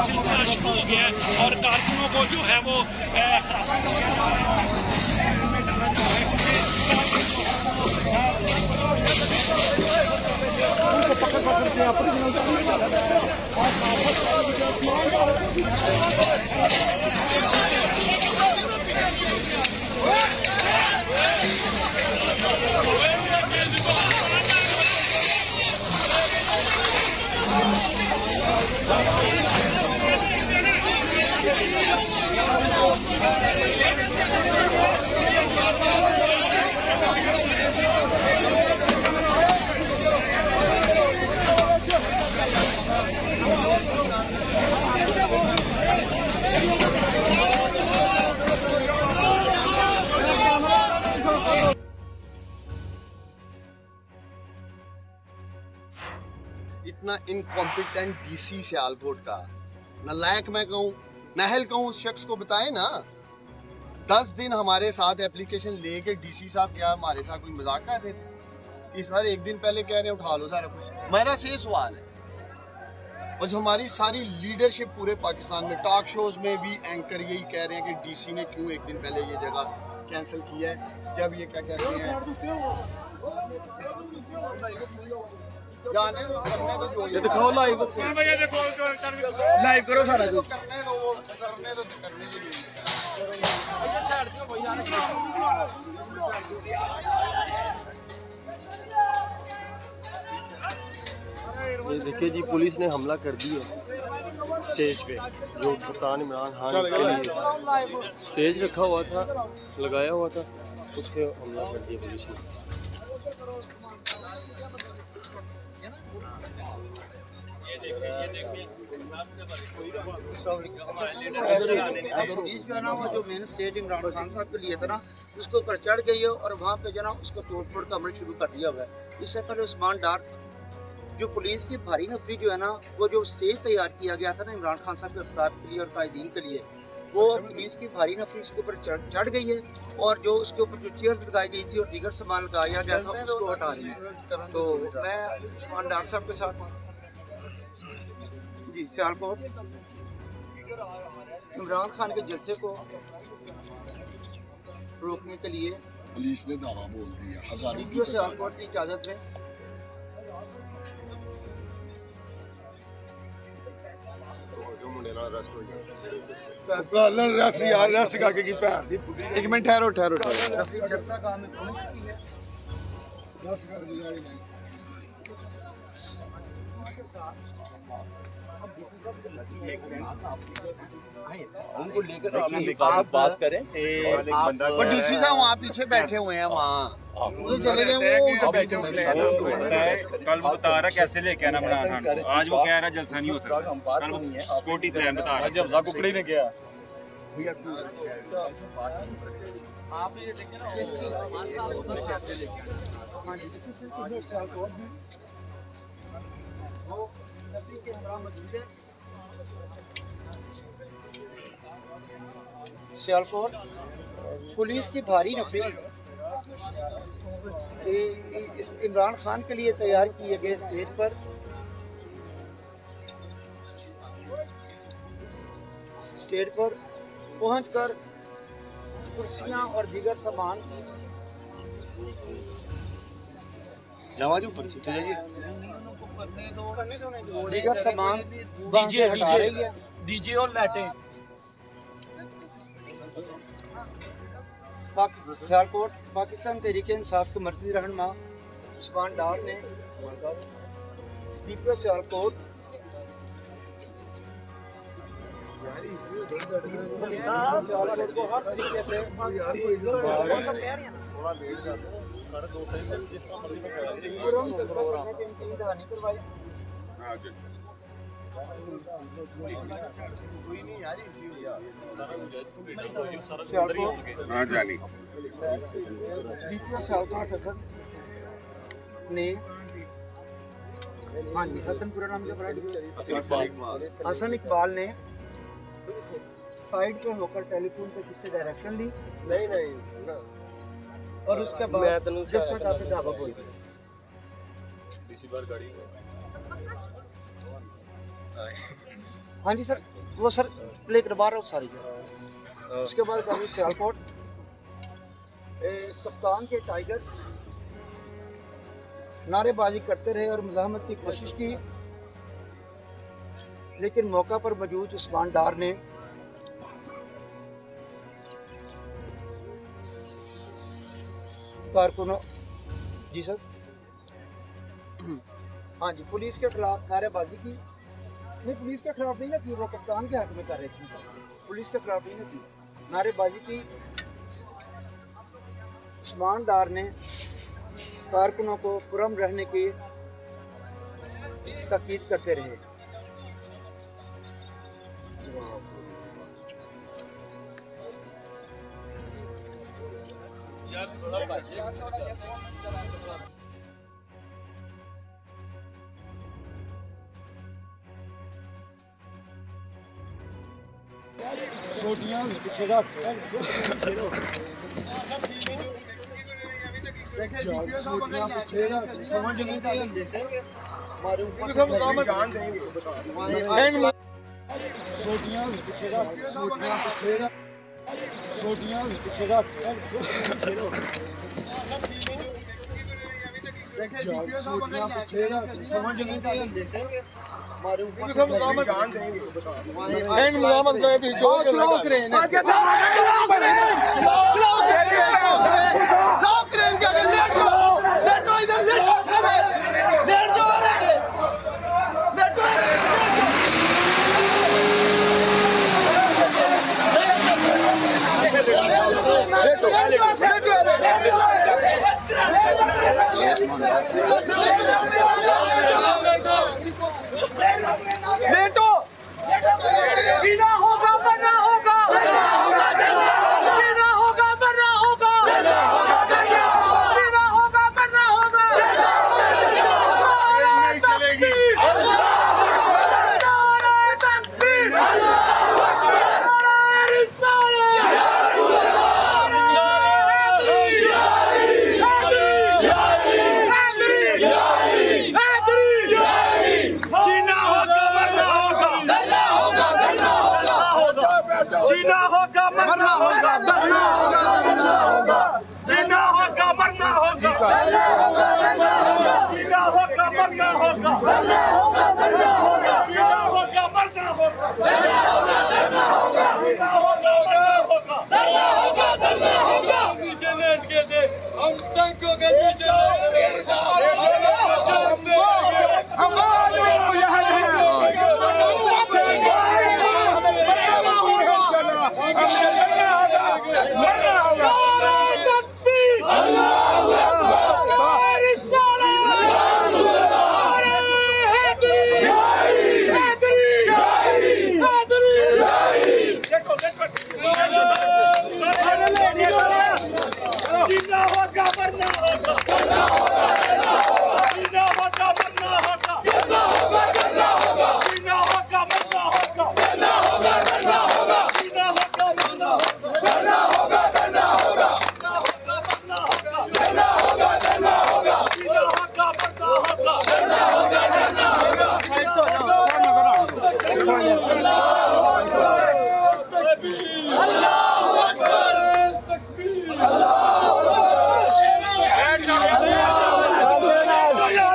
सिलसिला शुरू हो गया है और कारकुनों को जो है वो इतना इनकॉम्पिटेंट डीसी सियालकोट का नालायक मैं कहूँ, नाहल कहूँ, उस शख्स को बताए ना। 10 दिन हमारे साथ एप्लीकेशन लेके डीसी साहब क्या हमारे साथ कोई मजाक कर रहे थे कि सर एक दिन पहले कह रहे हैं उठा लो सारा कुछ। मेरा से सवाल है, और जो हमारी सारी लीडरशिप पूरे पाकिस्तान में टॉक शोज में भी एंकर यही कह रहे हैं कि डीसी ने क्यों एक दिन पहले ये जगह कैंसिल किया है, जब ये क्या कहते हैं ये दिखाओ लाइव लाइव करो सारा कुछ। ये देखिए जी, पुलिस ने हमला कर दिया स्टेज पे, जो कप्तान इमरान खान के लिए स्टेज रखा हुआ था, लगाया हुआ था, उस पर हमला कर दिया पुलिस ने। जो है ना वो जो मेन स्टेज इमरान खान साहब के लिए था ना, उसके ऊपर चढ़ गई है और वहाँ पे जो ना उसको तोड़ फोड़ का अमल शुरू कर दिया हुआ है। इससे पहले उस्मान डार जो पुलिस की भारी नफरी जो है ना, वो जो स्टेज तैयार किया गया था ना इमरान खान साहब के अफ्तार के लिए और कायदीन के लिए, वो पुलिस की भारी नफरी उसके ऊपर चढ़ गई है और जो उसके ऊपर जो चेयर्स लगाई गई थी और दीगर सामान लगाया गया था उसको हटा रही है। तो मैं उस्मान डार साहब के साथ जी सियालकोट इमरान खान के जलसे को रोकने के लिए पुलिस ने दावा बोल दिया हजारों वीडियो सियालकोट की इजाजत में एक मिनट ठहरो ठहरो ठहरो जलसा गाह में पहुंच चुकी है। उनको लेकर आप बात करें। डीसी साहब वहाँ पीछे बैठे हुए हैं, वहाँ वो चले गए, वो उधर बैठे हुए हैं। कल वो बता रहा कैसे लेके आना इमरान खान को, आज वो कह रहा जलसा नहीं हो सकता। कल वो सिक्योरिटी प्लान बता रहा जब कुकड़ी ने किया। आप ये देखिए ना वो नदी के हमरा मौजूद है। सियालकोट पुलिस की भारी नफरी इमरान खान के लिए तैयार किए गए स्टेज पर पहुंचकर कुर्सियां और दीगर सामान दीगर सामान डीजे हटा रही है। डीजे और लाइटें सियालकोट पाकिस्तान तहरीक इंसाफ के मर्जी रहनुमा उस्मान डार ने डीपीओ सियालकोट सियालकोट को हर तरीके से हसनपुरा नाम का हसन इकबाल ने साइड पे होकर टेलीफोन पे किससे डायरेक्शन ली, नहीं और उसके मैं बाद तेनू जब तक आपके ढाबा कोई हाँ जी सर, वो सर प्ले करवा रहा हूँ सारी जगह। उसके बाद कभी सियालकोट कप्तान के टाइगर्स नारेबाजी करते रहे और मुजाहमत की कोशिश की, लेकिन मौका पर मौजूद उस्मान डार ने कारकुनों जी सर हाँ जी पुलिस के खिलाफ नारेबाजी की। नहीं, पुलिस के खिलाफ नहीं ना की, वो कप्तान के हक में कर रहे थे सर, पुलिस के खिलाफ नहीं ना की, नारेबाजी की। उस्मान डार ने कारकुनों को पुरम रहने की ताकीद करते रहे। समझ नहीं देखेंगे हमारे ऊपर जान देंगे। समझ नहीं देखेंगे हमारे ऊपर जान देंगे। जीना होगा मरना होगा, जीना होगा मरना होगा, जीना होगा मरना होगा। नारे तकबीर, नारे तकबीर, नारे रिसालत, जीना होगा मरना होगा, जीना होगा मरना होगा, जीना होगा मरना होगा, जीना होगा मरना होगा, जीना होगा मरना होगा, जीना होगा नीचे लेट के दे हम टंकों के नीचे जीना होगा मरना होगा, जीना होगा मरना होगा, जीना होगा मरना होगा, जीना होगा मरना होगा, जीना होगा मरना होगा, जीना होगा मरना होगा, जीना होगा मरना होगा, जीना होगा मरना होगा, जीना होगा मरना होगा, जीना होगा मरना होगा, जीना होगा मरना होगा।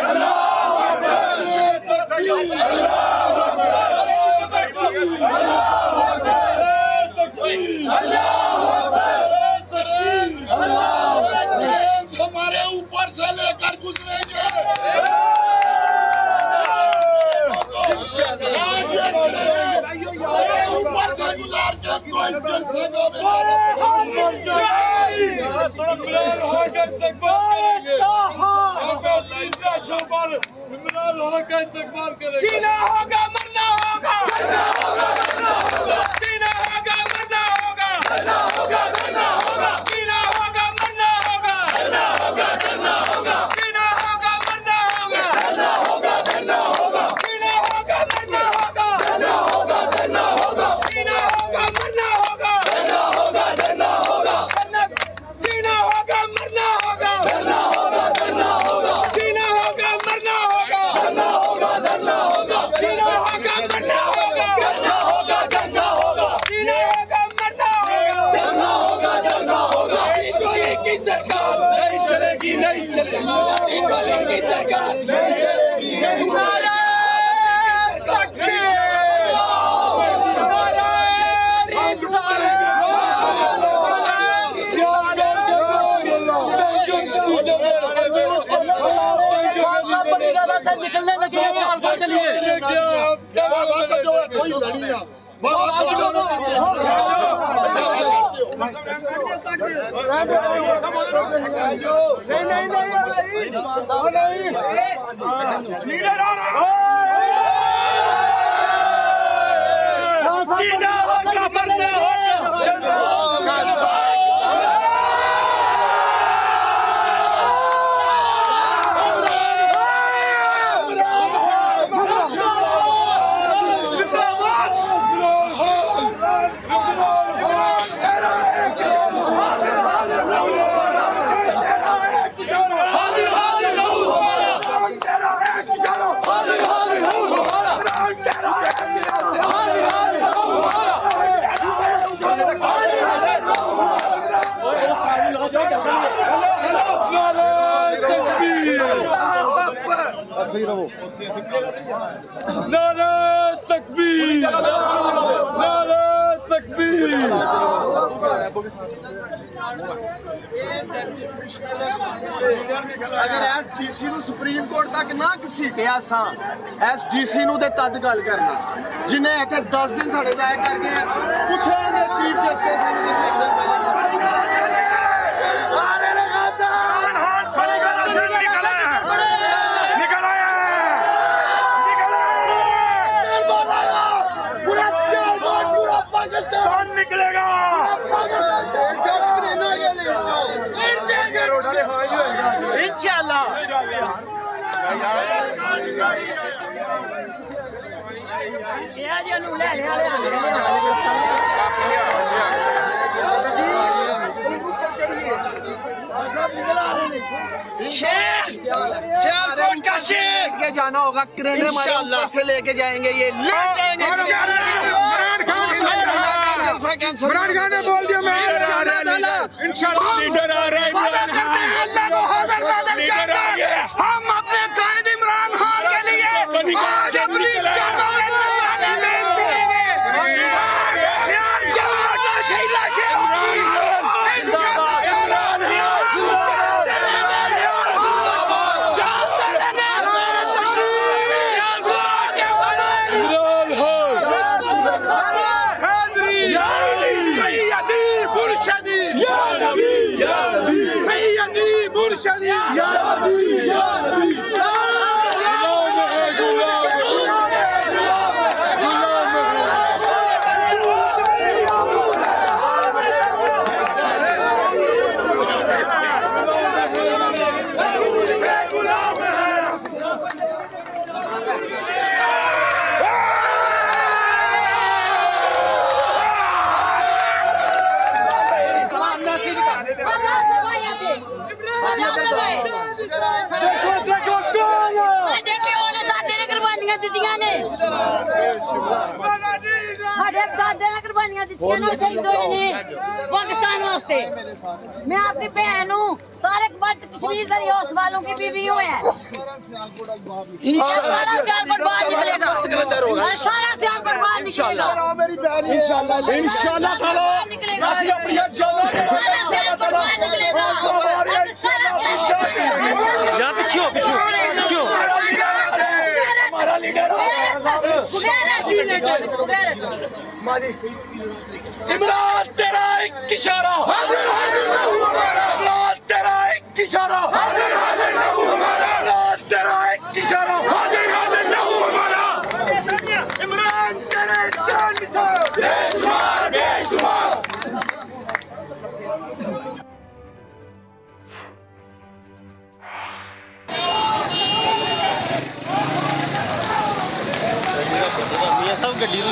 अल्लाहू अकबर, तकबीर, हमारे ऊपर से लेकर गुजरेंगे, ऊपर से गुजार के हमको इस जलसे को इस्तेमाल करेंगे। जीना होगा मरना होगा, जीना होगा मरना होगा, जीना होगा मरना होगा, जीना होगा मरना होगा, जीना होगा मरना होगा, जीना होगा मरना होगा, जीना होगा मरना होगा, जीना होगा मरना होगा, जीना होगा मरना होगा, जीना होगा मरना निकलने लगे हैं लीडर आ रहा जीना होगा मरना नारे तकबीर नारे तकबीर अगर एसडीसी ਨੂੰ ਸੁਪਰੀਮ ਕੋਰਟ ਤੱਕ ਨਾ ਘਸੀਟਿਆ ਸਾਂ ਐਸਡੀਸੀ ਨੂੰ ਤੇ ਤਦ ਗੱਲ ਕਰਨਾ ਜਿਨੇ ਇੱਥੇ 10 ਦਿਨ ਸਾਡੇ ਜ਼ਾਇਆ ਕਰਕੇ ਪੁੱਛਾਂਗੇ ਚੀਫ ਜਸਟਿਸ ਨੂੰ ਕਿੰਨੇ ਦਿਨ ਪਹਿਲੇ ਆਰੇ ਲਗਾਤਾ खड़ी कर निकल आया पूरा पाकिस्तान निकलेगा सियालकोट का शेर के जाना होगा क्रेने हमारे ऊपर से लेके जाएंगे ये इमरान खान ने बोल दिया मैं इंशाल्लाह लीडर आ रहे हैं अल्लाह को हाजिर नाज़िर करते हैं हम अपने कायद इमरान खान के लिए आज अपनी जानों के नज़राने पेश करेंगे सियालकोट का शहीद शहीद हुए ने पाकिस्तान वास्ते। मैं अपनी बहन हूँ, तारक भट्ट कश्मीर दरियास वालों की बीवी हूँ। सारा सियालकोट बाहर निकलेगा, सारा सियालकोट बाहर निकलेगा, इंशाल्लाह ताला निकलेगा, ਅਸੀਂ ਆਪਣੀਆਂ ਜਾਨਾਂ सारा सियालकोट बाहर निकलेगा, सारा या पीछे हो हमारा लीडर इमरान तेरा एक इशारा इमरान तेरा एक इशारा इमरान तेरा एक इशारा इमरान तेरे जान निसार बेशुमार बेशुमार सब गड्डी तो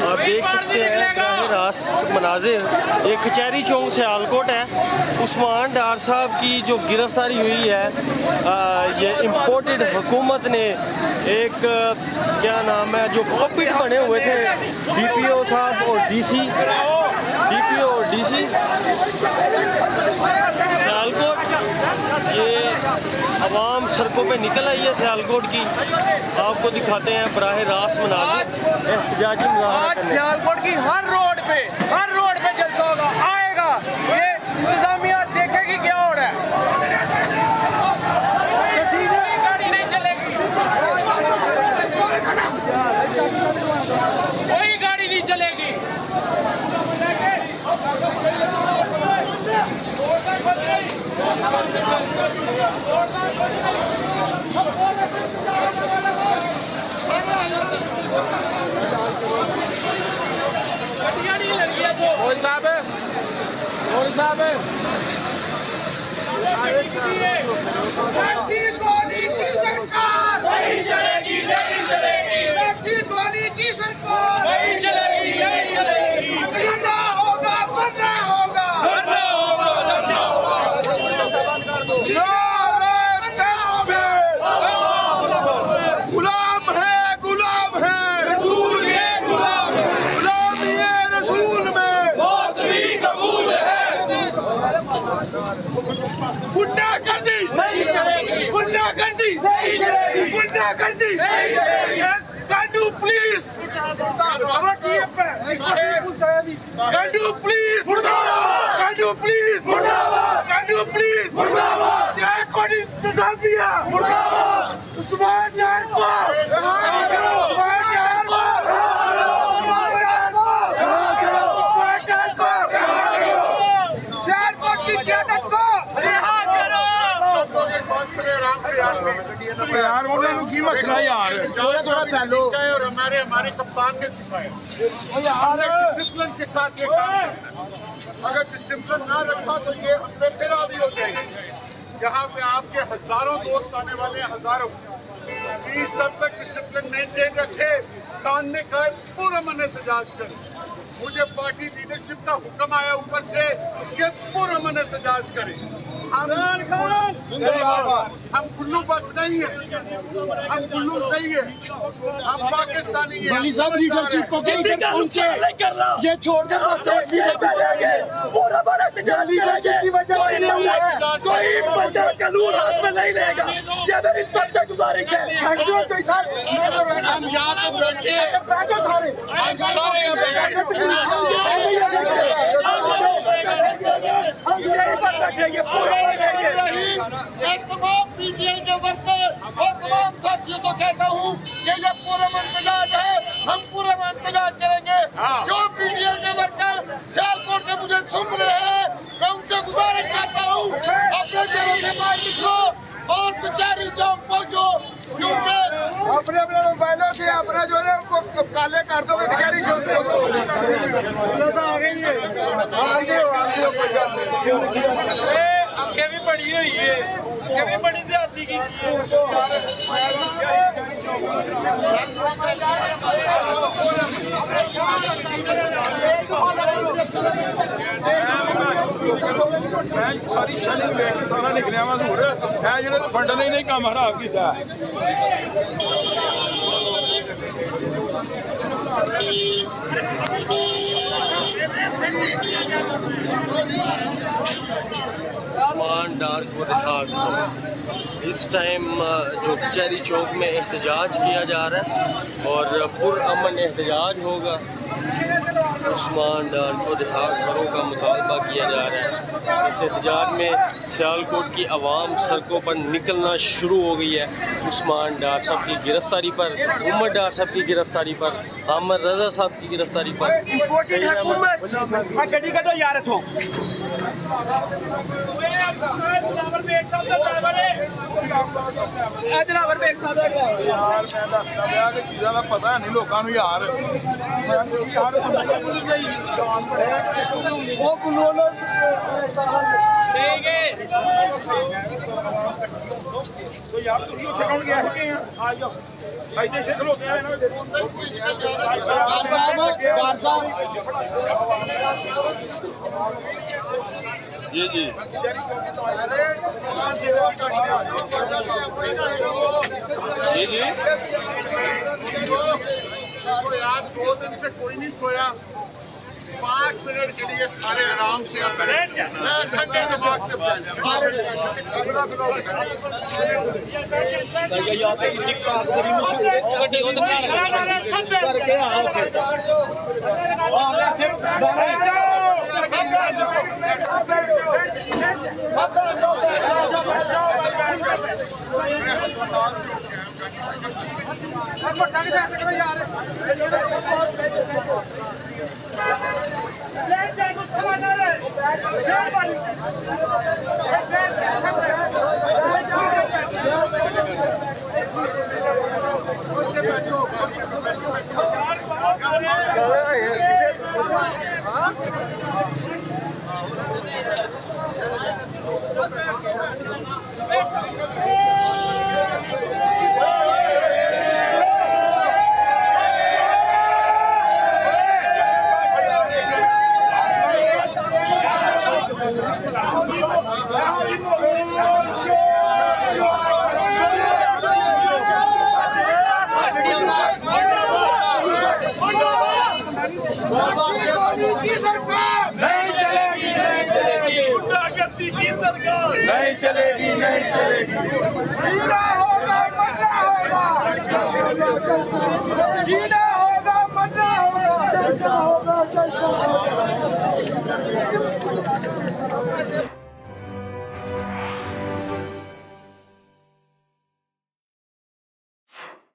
आप देख सकते हैं बराह रास्त मनाजिर। एक कचहरी चौक सियालकोट है। उस्मान डार साहब की जो गिरफ्तारी हुई है, ये इम्पोर्टेड हुकूमत ने एक क्या नाम है, जो पपिट बने हुए थे DPO साहब और DC, DPO और DC सियालकोट, ये आवाम सड़कों पे निकल आई है सियालकोट की। आपको दिखाते हैं बराह रास्त मनाजिर एहतजाजी मुजाहरा आज करने। सियालकोट की हर रोड पे जलसा होगा, आएगा। ये इंतजामिया देखेगी क्या हो रहा है। किसी भी गाड़ी नहीं चलेगी, कोई गाड़ी नहीं चलेगी। यार वो की मसला यार थोड़ा फैलो और हमारे कप्तान ने सिखाया। हमने डिसिप्लिन के साथ ये काम करना है। अगर डिसिप्लिन ना रखा तो ये हम पे फिर आदी हो जाएगी। यहाँ पे आपके हजारों दोस्त आने वाले हैं, हजारों। प्लीज तब तक डिसिप्लिन मेंटेन रखे। खान ने कहा पूरा मन एहतजाज करें। मुझे पार्टी लीडरशिप का हुक्म आया ऊपर से कि पूरा मन एहतजाज करें। हम गुल्लू बख्त नहीं है, हम गुल्लूस नहीं है, हम पाकिस्तानी है। लीडरशिप को ये छोड़ दे, पूरा कोई बंदा कानून हाथ में नहीं लेगा। ये मेरी सबसे गुजारिश है। हम यहाँ पे बैठे, हम सारे तमाम पीटीआई के वर्कर और तमाम साथियों को कहता हूँ कि ये पूरा इंतजाज है। हम पूरा इंतजाज करेंगे। जो पीटीआई के वर्कर सियालकोट के मुझे सुन रहे हैं, मैं उनसे गुजारिश करता हूँ अपने घरों से बाहर निकलो और कचहरी चौक पहुँचो, क्योंकि अपने अपने मोबाइलों से अपना जो है उनको काले कर दो। कचहरी चौक आगे भी बड़ी हुई है, आगे भी बड़ी ज्यादती की सारी सारा निकलिया वा धूड़ है जो फंड ने नहीं काम खराब किया। उस्मान डार को दिखा इस टाइम जो कचहरी चौक में एहतजाज किया जा रहा है और पुरअमन एहतजाज होगा। उस्मान डार को दिखा घरों का मुतालबा किया जा रहा है। इस एहतजाज में सियालकोट की आवाम सड़कों पर निकलना शुरू हो गई है। उस्मान डार साहब की गिरफ्तारी पर, उमर डार साहब की गिरफ्तारी पर, आमर रजा साहब की गिरफ्तारी पर चीज़ों का पता नहीं लोगों को यार। तो यार ਤੁਸੀਂ ਉੱਥੇ ਕੌਣ ਗਿਆ ਹੈਗੇ ਆ ਆ ਜਾਓ ਇੱਥੇ ਇੱਥੇ ਖਲੋਤੇ ਆ ਨਾ जी जी जी जी देखो यार 2 दिन से कोई नहीं सोया 5 मिनट के लिए सारे आराम से आप बैठ ठंडे दिमाग से नहीं चलेगी नहीं चलेगी जीना होगा मरना होगा जलसा होगा